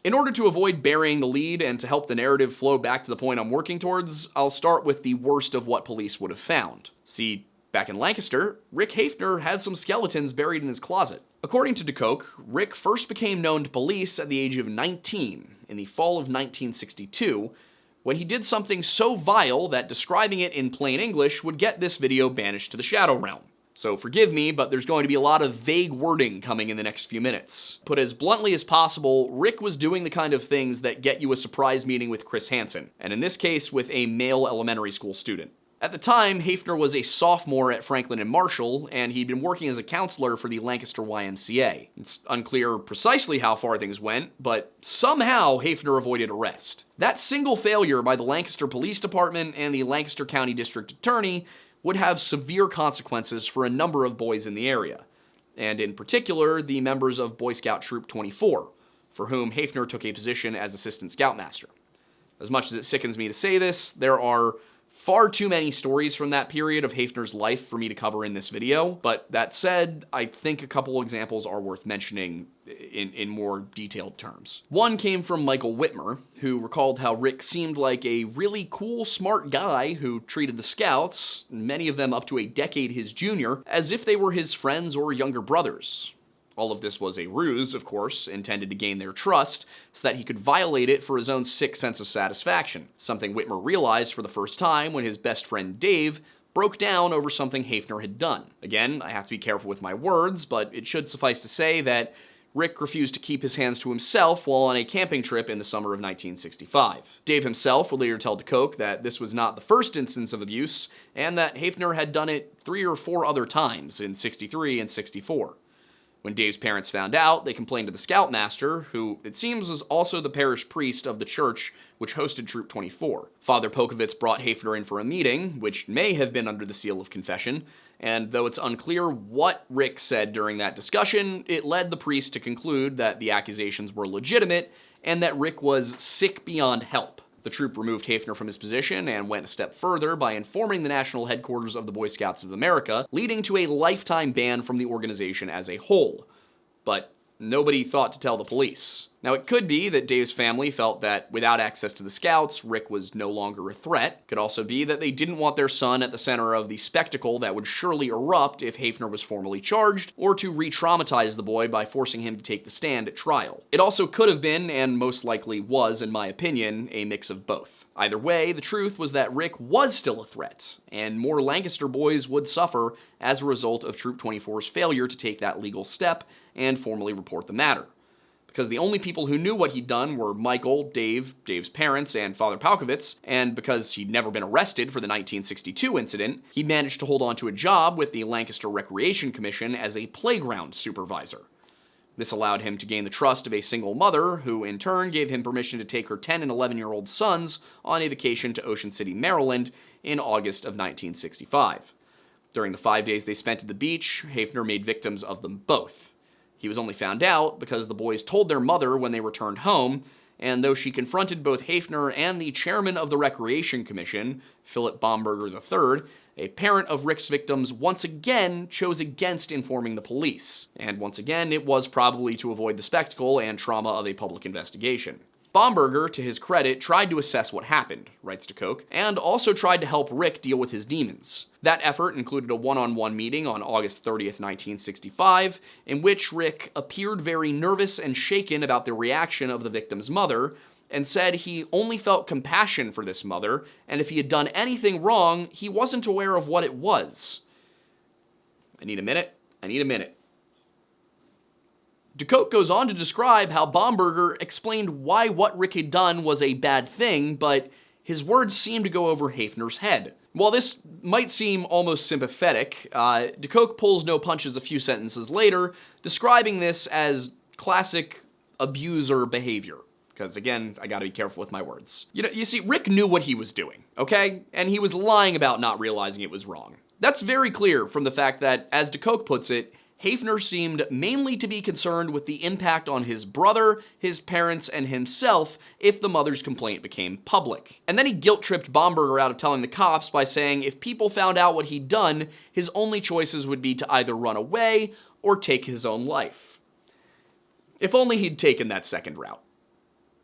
In order to avoid burying the lead and to help the narrative flow back to the point I'm working towards, I'll start with the worst of what police would have found. See, back in Lancaster, Rick Haefner had some skeletons buried in his closet. According to DeCoke, Rick first became known to police at the age of 19, in the fall of 1962, when he did something so vile that describing it in plain English would get this video banished to the Shadow Realm. So forgive me, but there's going to be a lot of vague wording coming in the next few minutes. Put as bluntly as possible, Rick was doing the kind of things that get you a surprise meeting with Chris Hansen, and in this case with a male elementary school student. At the time, Haefner was a sophomore at Franklin and Marshall, and he'd been working as a counselor for the Lancaster YMCA. It's unclear precisely how far things went, but somehow Haefner avoided arrest. That single failure by the Lancaster Police Department and the Lancaster County District Attorney would have severe consequences for a number of boys in the area, and in particular, the members of Boy Scout Troop 24, for whom Haefner took a position as Assistant Scoutmaster. As much as it sickens me to say this, there are far too many stories from that period of Haefner's life for me to cover in this video, but that said, I think a couple examples are worth mentioning in more detailed terms. One came from Michael Whitmer, who recalled how Rick seemed like a really cool, smart guy who treated the Scouts, many of them up to a decade his junior, as if they were his friends or younger brothers. All of this was a ruse, of course, intended to gain their trust, so that he could violate it for his own sick sense of satisfaction, something Whitmer realized for the first time when his best friend Dave broke down over something Haefner had done. Again, I have to be careful with my words, but it should suffice to say that Rick refused to keep his hands to himself while on a camping trip in the summer of 1965. Dave himself would later tell DeCoke that this was not the first instance of abuse, and that Haefner had done it 3 or 4 other times in 63 and 64. When Dave's parents found out, they complained to the Scoutmaster, who it seems was also the parish priest of the church which hosted Troop 24. Father Pokovits brought Haefner in for a meeting, which may have been under the seal of confession, and though it's unclear what Rick said during that discussion, it led the priest to conclude that the accusations were legitimate and that Rick was sick beyond help. The troop removed Haefner from his position and went a step further by informing the national headquarters of the Boy Scouts of America, leading to a lifetime ban from the organization as a whole. But nobody thought to tell the police. Now, it could be that Dave's family felt that without access to the Scouts, Rick was no longer a threat. It could also be that they didn't want their son at the center of the spectacle that would surely erupt if Haefner was formally charged, or to re-traumatize the boy by forcing him to take the stand at trial. It also could have been, and most likely was, in my opinion, a mix of both. Either way, the truth was that Rick was still a threat, and more Lancaster boys would suffer as a result of Troop 24's failure to take that legal step and formally report the matter. Because the only people who knew what he'd done were Michael, Dave, Dave's parents, and Father Palkovitz, and because he'd never been arrested for the 1962 incident, he managed to hold on to a job with the Lancaster Recreation Commission as a playground supervisor. This allowed him to gain the trust of a single mother, who in turn gave him permission to take her 10 and 11-year-old sons on a vacation to Ocean City, Maryland in August of 1965. During the 5 days they spent at the beach, Haefner made victims of them both. He was only found out because the boys told their mother when they returned home, and though she confronted both Haefner and the chairman of the Recreation Commission, Philip Baumberger III, a parent of Rick's victims once again chose against informing the police. And once again, it was probably to avoid the spectacle and trauma of a public investigation. Bomberger, to his credit, tried to assess what happened, writes DeCoke, and also tried to help Rick deal with his demons. That effort included a one-on-one meeting on August 30th, 1965, in which Rick appeared very nervous and shaken about the reaction of the victim's mother, and said he only felt compassion for this mother, and if he had done anything wrong, he wasn't aware of what it was. I need a minute. DeCoke goes on to describe how Bomberger explained why what Rick had done was a bad thing, but his words seemed to go over Hafner's head. While this might seem almost sympathetic, DeCoke pulls no punches a few sentences later, describing this as classic abuser behavior. Because again, I gotta be careful with my words. You see, Rick knew what he was doing, okay? And he was lying about not realizing it was wrong. That's very clear from the fact that, as DeCoke puts it, Hafner seemed mainly to be concerned with the impact on his brother, his parents, and himself if the mother's complaint became public. And then he guilt-tripped Bomberger out of telling the cops by saying if people found out what he'd done, his only choices would be to either run away or take his own life. If only he'd taken that second route.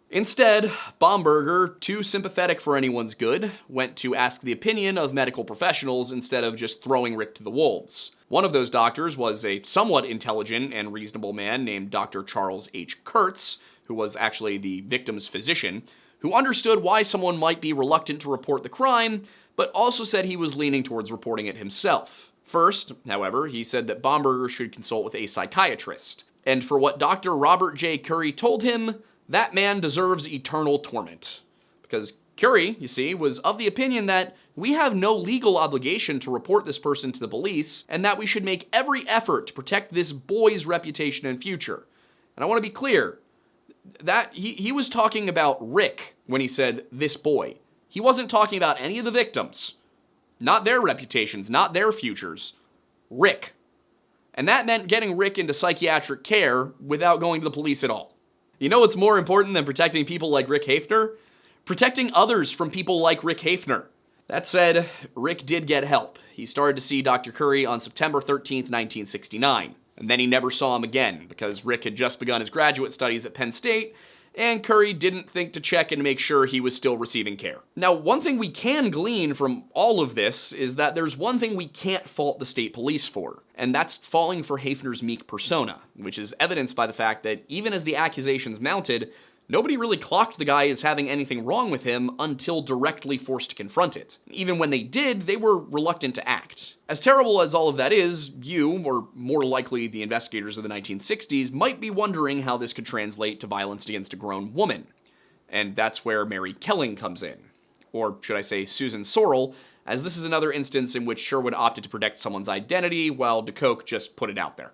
Instead, Bomberger, too sympathetic for anyone's good, went to ask the opinion of medical professionals instead of just throwing Rick to the wolves. One of those doctors was a somewhat intelligent and reasonable man named Dr. Charles H. Kurtz, who was actually the victim's physician, who understood why someone might be reluctant to report the crime, but also said he was leaning towards reporting it himself. First, however, he said that Bomberger should consult with a psychiatrist, and for what Dr. Robert J. Curry told him, that man deserves eternal torment. Because Curry, you see, was of the opinion that we have no legal obligation to report this person to the police, and that we should make every effort to protect this boy's reputation and future. And I want to be clear, that he was talking about Rick when he said this boy. He wasn't talking about any of the victims. Not their reputations, not their futures. Rick. And that meant getting Rick into psychiatric care without going to the police at all. You know what's more important than protecting people like Rick Hafner? Protecting others from people like Rick Hafner. That said, Rick did get help. He started to see Dr. Curry on September 13th, 1969. And then he never saw him again, because Rick had just begun his graduate studies at Penn State, and Curry didn't think to check and make sure he was still receiving care. Now, one thing we can glean from all of this is that there's one thing we can't fault the state police for, and that's falling for Hafner's meek persona, which is evidenced by the fact that even as the accusations mounted, nobody really clocked the guy as having anything wrong with him until directly forced to confront it. Even when they did, they were reluctant to act. As terrible as all of that is, you, or more likely the investigators of the 1960s, might be wondering how this could translate to violence against a grown woman. And that's where Mary Kelling comes in. Or should I say Susan Sorrell, as this is another instance in which Sherwood opted to protect someone's identity while DeCoke just put it out there.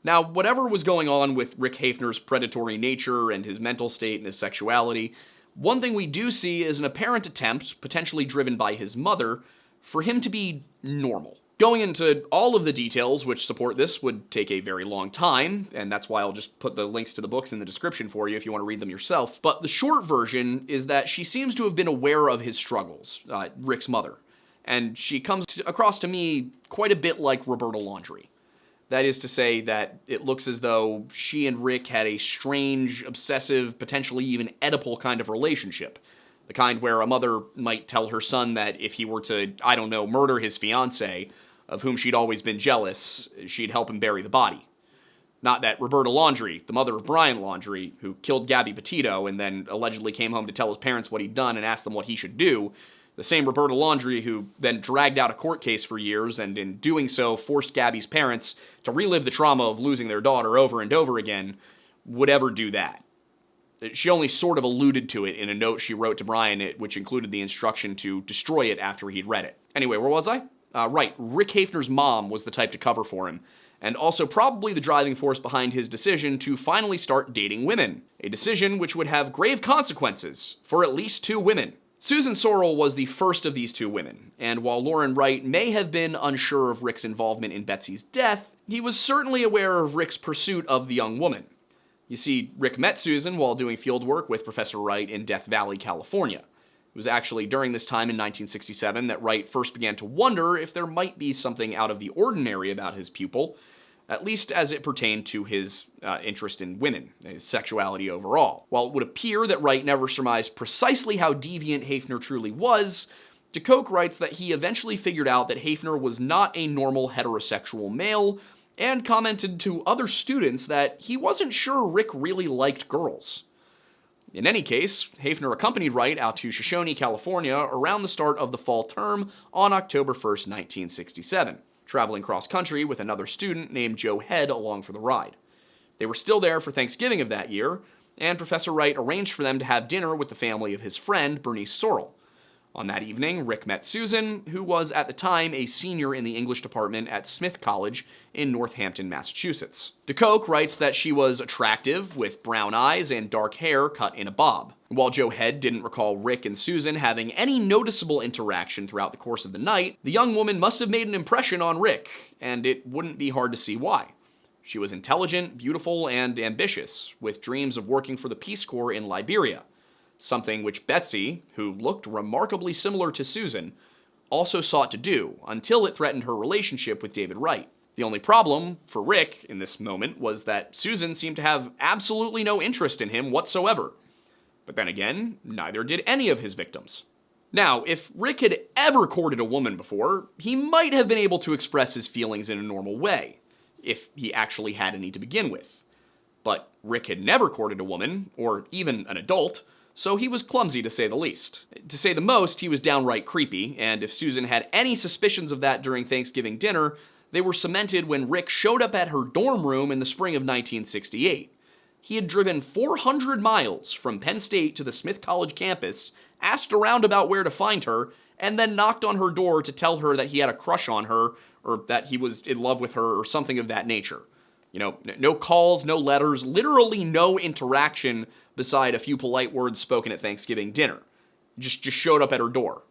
Now, whatever was going on with Rick Hafner's predatory nature and his mental state and his sexuality, one thing we do see is an apparent attempt, potentially driven by his mother, for him to be normal. Going into all of the details which support this would take a very long time, and that's why I'll just put the links to the books in the description for you if you want to read them yourself. But the short version is that she seems to have been aware of his struggles, Rick's mother, and she comes across to me quite a bit like Roberta Laundrie. That is to say that it looks as though she and Rick had a strange, obsessive, potentially even Oedipal kind of relationship. The kind where a mother might tell her son that if he were to, murder his fiancée, of whom she'd always been jealous, she'd help him bury the body. Not that Roberta Laundrie, the mother of Brian Laundrie, who killed Gabby Petito and then allegedly came home to tell his parents what he'd done and asked them what he should do, the same Roberta Laundrie who then dragged out a court case for years and in doing so forced Gabby's parents to relive the trauma of losing their daughter over and over again, would ever do that. She only sort of alluded to it in a note she wrote to Brian, which included the instruction to destroy it after he'd read it. Anyway, where was I? Right, Rick Hafner's mom was the type to cover for him, and also probably the driving force behind his decision to finally start dating women, a decision which would have grave consequences for at least 2 women. Susan Sorrell was the first of these 2 women, and while Loren Wright may have been unsure of Rick's involvement in Betsy's death, he was certainly aware of Rick's pursuit of the young woman. You see, Rick met Susan while doing field work with Professor Wright in Death Valley, California. It was actually during this time in 1967 that Wright first began to wonder if there might be something out of the ordinary about his pupil, at least as it pertained to his interest in women, his sexuality overall. While it would appear that Wright never surmised precisely how deviant Haefner truly was, DeCoke writes that he eventually figured out that Haefner was not a normal heterosexual male, and commented to other students that he wasn't sure Rick really liked girls. In any case, Haefner accompanied Wright out to Shoshone, California around the start of the fall term on October 1st, 1967, traveling cross-country with another student named Joe Head along for the ride. They were still there for Thanksgiving of that year, and Professor Wright arranged for them to have dinner with the family of his friend, Bernice Sorrell. On that evening, Rick met Susan, who was at the time a senior in the English department at Smith College in Northampton, Massachusetts. DeCoke writes that she was attractive, with brown eyes and dark hair cut in a bob. While Joe Head didn't recall Rick and Susan having any noticeable interaction throughout the course of the night, the young woman must have made an impression on Rick, and it wouldn't be hard to see why. She was intelligent, beautiful, and ambitious, with dreams of working for the Peace Corps in Liberia, something which Betsy, who looked remarkably similar to Susan, also sought to do, until it threatened her relationship with David Wright. The only problem for Rick in this moment was that Susan seemed to have absolutely no interest in him whatsoever. But then again, neither did any of his victims. Now, if Rick had ever courted a woman before, he might have been able to express his feelings in a normal way, if he actually had any to begin with. But Rick had never courted a woman, or even an adult, so he was clumsy to say the least. To say the most, he was downright creepy, and if Susan had any suspicions of that during Thanksgiving dinner, they were cemented when Rick showed up at her dorm room in the spring of 1968. He had driven 400 miles from Penn State to the Smith College campus, asked around about where to find her, and then knocked on her door to tell her that he had a crush on her, or that he was in love with her, or something of that nature. You know, no calls, no letters, literally no interaction beside a few polite words spoken at Thanksgiving dinner. Just showed up at her door.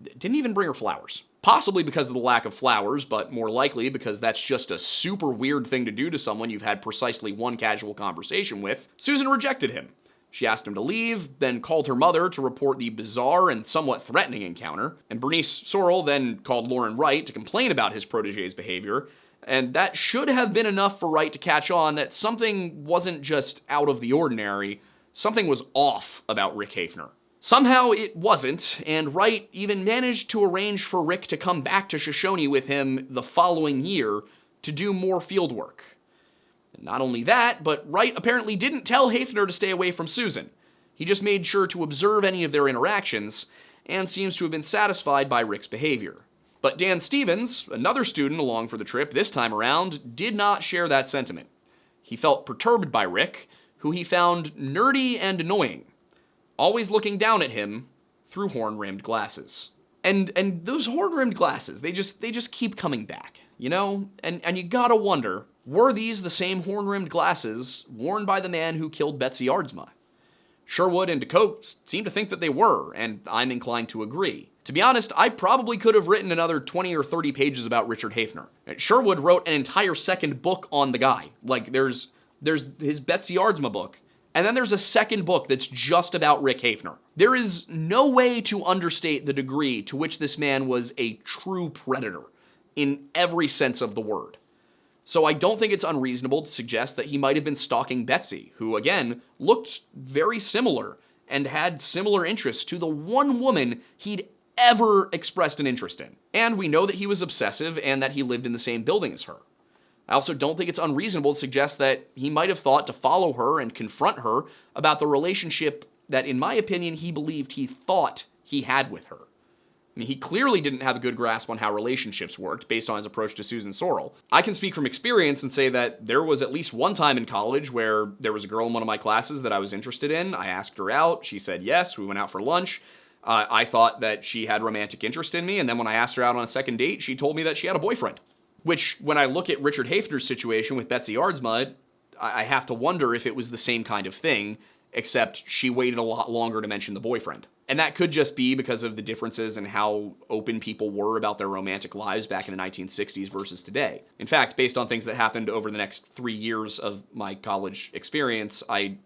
Didn't even bring her flowers. Possibly because of the lack of flowers, but more likely because that's just a super weird thing to do to someone you've had precisely one casual conversation with. Susan rejected him. She asked him to leave, then called her mother to report the bizarre and somewhat threatening encounter, and Bernice Sorrell then called Lauren Wright to complain about his protege's behavior, and that should have been enough for Wright to catch on that something wasn't just out of the ordinary, something was off about Rick Haefner. Somehow it wasn't, and Wright even managed to arrange for Rick to come back to Shoshone with him the following year to do more field work. And not only that, but Wright apparently didn't tell Haefner to stay away from Susan. He just made sure to observe any of their interactions, and seems to have been satisfied by Rick's behavior. But Dan Stevens, another student along for the trip this time around, did not share that sentiment. He felt perturbed by Rick, who he found nerdy and annoying, always looking down at him through horn-rimmed glasses. And those horn-rimmed glasses, they just keep coming back, you know? And you gotta wonder, were these the same horn-rimmed glasses worn by the man who killed Betsy Aardsma? Sherwood and DeCoke seem to think that they were, and I'm inclined to agree. To be honest, I probably could have written another 20 or 30 pages about Richard Haefner. Sherwood wrote an entire second book on the guy. Like, there's his Betsy Aardsma book, and then there's a second book that's just about Rick Haefner. There is no way to understate the degree to which this man was a true predator, in every sense of the word. So I don't think it's unreasonable to suggest that he might have been stalking Betsy, who, again, looked very similar and had similar interests to the one woman he'd ever expressed an interest in. And we know that he was obsessive and that he lived in the same building as her. I also don't think it's unreasonable to suggest that he might have thought to follow her and confront her about the relationship that, in my opinion, he believed he thought he had with her. I mean, he clearly didn't have a good grasp on how relationships worked based on his approach to Susan Sorrell. I can speak from experience and say that there was at least one time in college where there was a girl in one of my classes that I was interested in. I asked her out. She said yes. We went out for lunch. I thought that she had romantic interest in me, and then when I asked her out on a second date, she told me that she had a boyfriend. Which, when I look at Richard Haefner's situation with Betsy Aardsma, I have to wonder if it was the same kind of thing, except she waited a lot longer to mention the boyfriend. And that could just be because of the differences in how open people were about their romantic lives back in the 1960s versus today. In fact, based on things that happened over the next 3 years of my college experience, I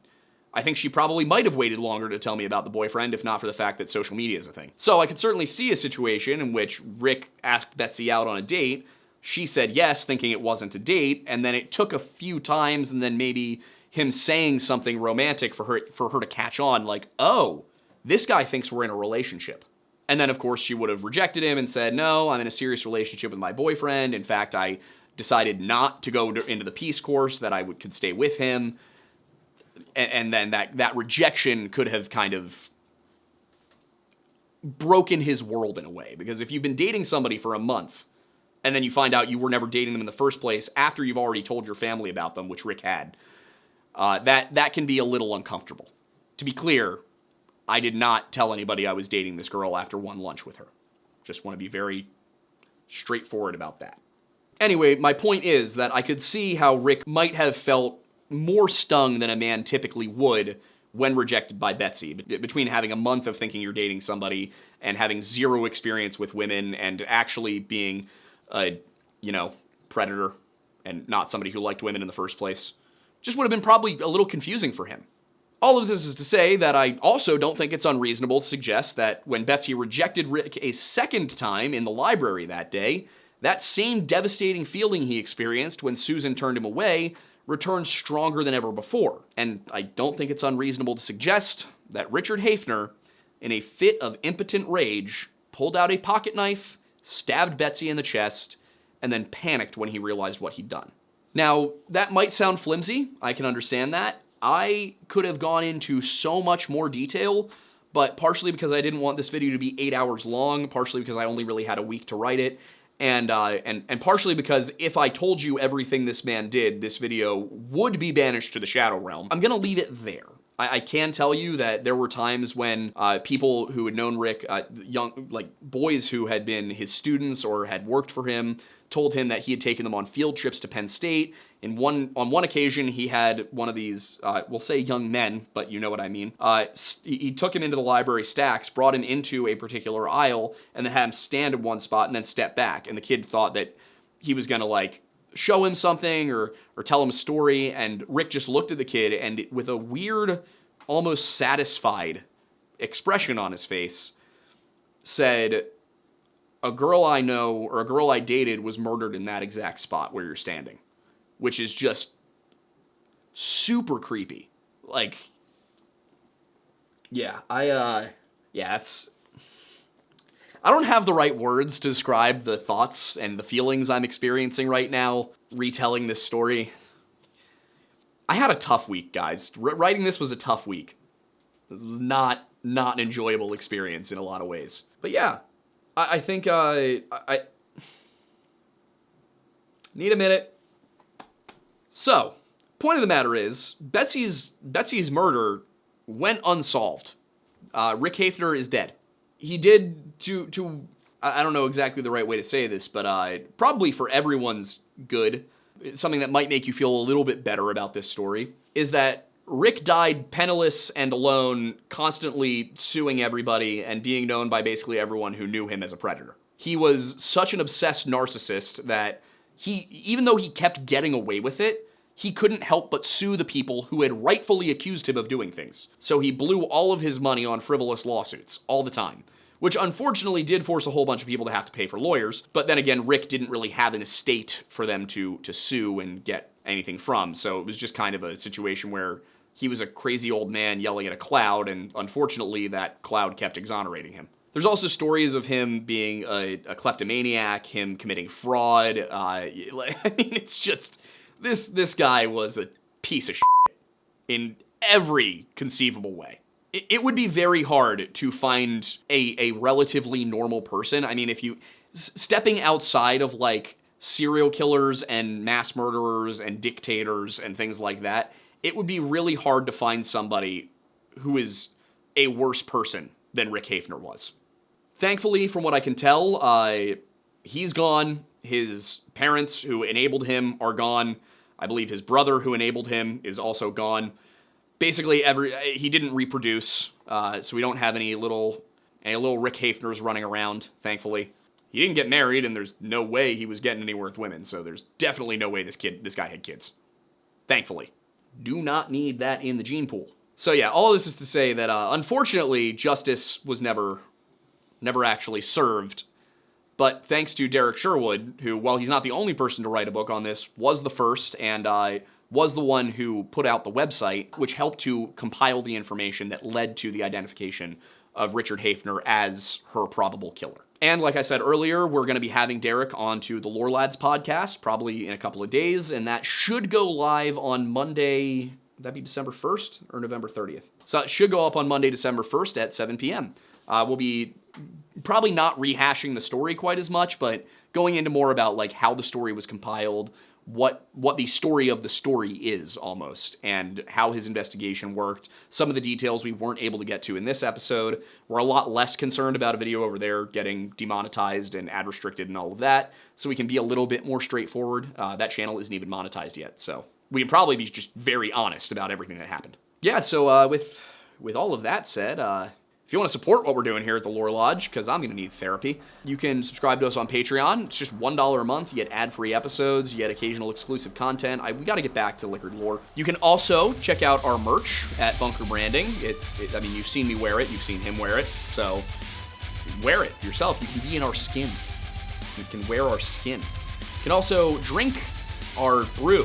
think she probably might have waited longer to tell me about the boyfriend, if not for the fact that social media is a thing. So I could certainly see a situation in which Rick asked Betsy out on a date, She said yes, thinking it wasn't a date, and then it took a few times, and then maybe him saying something romantic for her to catch on, like, oh, this guy thinks we're in a relationship. And then, of course, she would have rejected him and said, no, I'm in a serious relationship with my boyfriend. In fact, I decided not to go into the Peace Corps, that I could stay with him. And then that rejection could have kind of broken his world in a way. Because if you've been dating somebody for a month, and then you find out you were never dating them in the first place after you've already told your family about them, which Rick had, that can be a little uncomfortable. To be clear, I did not tell anybody I was dating this girl after one lunch with her. Just want to be very straightforward about that. Anyway, my point is that I could see how Rick might have felt more stung than a man typically would when rejected by Betsy. Between having a month of thinking you're dating somebody and having zero experience with women and actually being a, predator and not somebody who liked women in the first place, just would have been probably a little confusing for him. All of this is to say that I also don't think it's unreasonable to suggest that when Betsy rejected Rick a second time in the library that day, that same devastating feeling he experienced when Susan turned him away returned stronger than ever before. And I don't think it's unreasonable to suggest that Richard Hafner, in a fit of impotent rage, pulled out a pocket knife, stabbed Betsy in the chest, and then panicked when he realized what he'd done. Now, that might sound flimsy. I can understand that. I could have gone into so much more detail, but partially because I didn't want this video to be 8 hours long, partially because I only really had a week to write it, and partially because if I told you everything this man did, this video would be banished to the Shadow Realm. I'm gonna leave it there. I can tell you that there were times when people who had known Rick, boys who had been his students or had worked for him, told him that he had taken them on field trips to Penn State. On one occasion, he had one of these, we'll say young men, but you know what I mean. He took him into the library stacks, brought him into a particular aisle, and then had him stand in one spot and then step back. And the kid thought that he was gonna show him something or tell him a story. And Rick just looked at the kid and with a weird, almost satisfied expression on his face, said, a girl I know or a girl I dated was murdered in that exact spot where you're standing. Which is just super creepy. I don't have the right words to describe the thoughts and the feelings I'm experiencing right now, retelling this story. I had a tough week, guys. Writing this was a tough week. This was not an enjoyable experience in a lot of ways. But yeah, I think I need a minute. So, point of the matter is, Betsy's murder went unsolved. Rick Hafner is dead. He did I don't know exactly the right way to say this, but probably for everyone's good, something that might make you feel a little bit better about this story, is that Rick died penniless and alone, constantly suing everybody and being known by basically everyone who knew him as a predator. He was such an obsessed narcissist that even though he kept getting away with it, he couldn't help but sue the people who had rightfully accused him of doing things. So he blew all of his money on frivolous lawsuits, all the time. Which unfortunately did force a whole bunch of people to have to pay for lawyers, but then again, Rick didn't really have an estate for them to sue and get anything from, so it was just kind of a situation where he was a crazy old man yelling at a cloud, and unfortunately that cloud kept exonerating him. There's also stories of him being a kleptomaniac, him committing fraud. It's just... This guy was a piece of shit in every conceivable way. It would be very hard to find a relatively normal person. I mean, if you... Stepping outside of, serial killers and mass murderers and dictators and things like that, it would be really hard to find somebody who is a worse person than Rick Hafner was. Thankfully, from what I can tell, he's gone. His parents who enabled him are gone. I believe his brother who enabled him is also gone. Basically, he didn't reproduce, so we don't have any little Rick Hafners running around, thankfully. He didn't get married, and there's no way he was getting anywhere with women, so there's definitely no way this guy had kids. Thankfully. Do not need that in the gene pool. So yeah, all this is to say that, unfortunately, justice was never actually served. But thanks to Derek Sherwood, who, while he's not the only person to write a book on this, was the first and was the one who put out the website, which helped to compile the information that led to the identification of Richard Hafner as her probable killer. And like I said earlier, we're going to be having Derek onto the Lore Lads podcast, probably in a couple of days, and that should go live on Monday. Would that be December 1st or November 30th? So it should go up on Monday, December 1st at 7 p.m. We'll be probably not rehashing the story quite as much, but going into more about like how the story was compiled, what the story of the story is almost, and how his investigation worked. Some of the details we weren't able to get to in this episode. We're a lot less concerned about a video over there getting demonetized and ad restricted and all of that, so we can be a little bit more straightforward. That channel isn't even monetized yet, so we can probably be just very honest about everything that happened. Yeah, so with all of that said, if you want to support what we're doing here at the Lore Lodge, because I'm going to need therapy, you can subscribe to us on Patreon. It's just $1 a month. You get ad-free episodes. You get occasional exclusive content. We got to get back to Liquid Lore. You can also check out our merch at Bunker Branding. I mean, you've seen me wear it. You've seen him wear it. So wear it yourself. You can be in our skin. You can wear our skin. You can also drink our brew.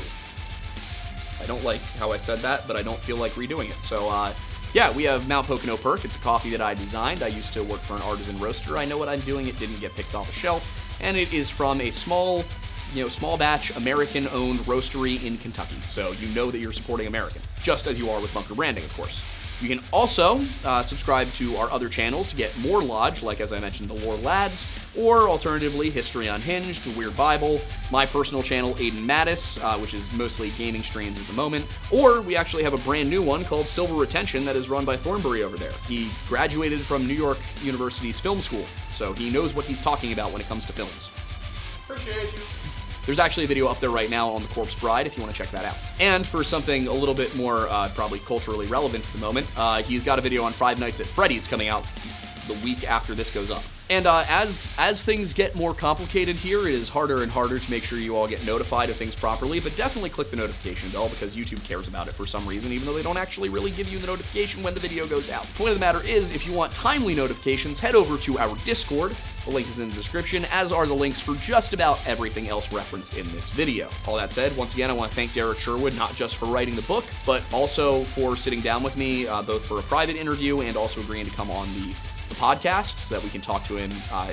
I don't like how I said that, but I don't feel like redoing it. So, yeah, we have Mount Pocono Perk. It's a coffee that I designed. I used to work for an artisan roaster. I know what I'm doing. It didn't get picked off the shelf. And it is from a small batch American-owned roastery in Kentucky. So you know that you're supporting American, just as you are with Bunker Branding, of course. You can also subscribe to our other channels to get more Lodge, like as I mentioned, the Lore Lads, or alternatively, History Unhinged, The Weird Bible, my personal channel, Aiden Mattis, which is mostly gaming streams at the moment, or we actually have a brand new one called Silver Retention that is run by Thornbury over there. He graduated from New York University's film school, so he knows what he's talking about when it comes to films. Appreciate you. There's actually a video up there right now on The Corpse Bride if you want to check that out. And for something a little bit more probably culturally relevant at the moment, he's got a video on Five Nights at Freddy's coming out the week after this goes up. And as things get more complicated here, it is harder and harder to make sure you all get notified of things properly, but definitely click the notification bell because YouTube cares about it for some reason, even though they don't actually really give you the notification when the video goes out. The point of the matter is, if you want timely notifications, head over to our Discord. The link is in the description, as are the links for just about everything else referenced in this video. All that said, once again, I want to thank Derek Sherwood, not just for writing the book, but also for sitting down with me, both for a private interview and also agreeing to come on the podcast so that we can talk to him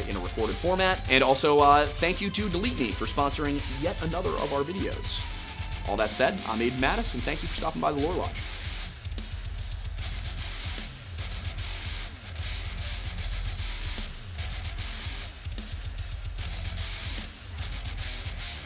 in a recorded format. And also, thank you to Delete Me for sponsoring yet another of our videos. All that said, I'm Aiden Mattis, and thank you for stopping by the Lore Lodge.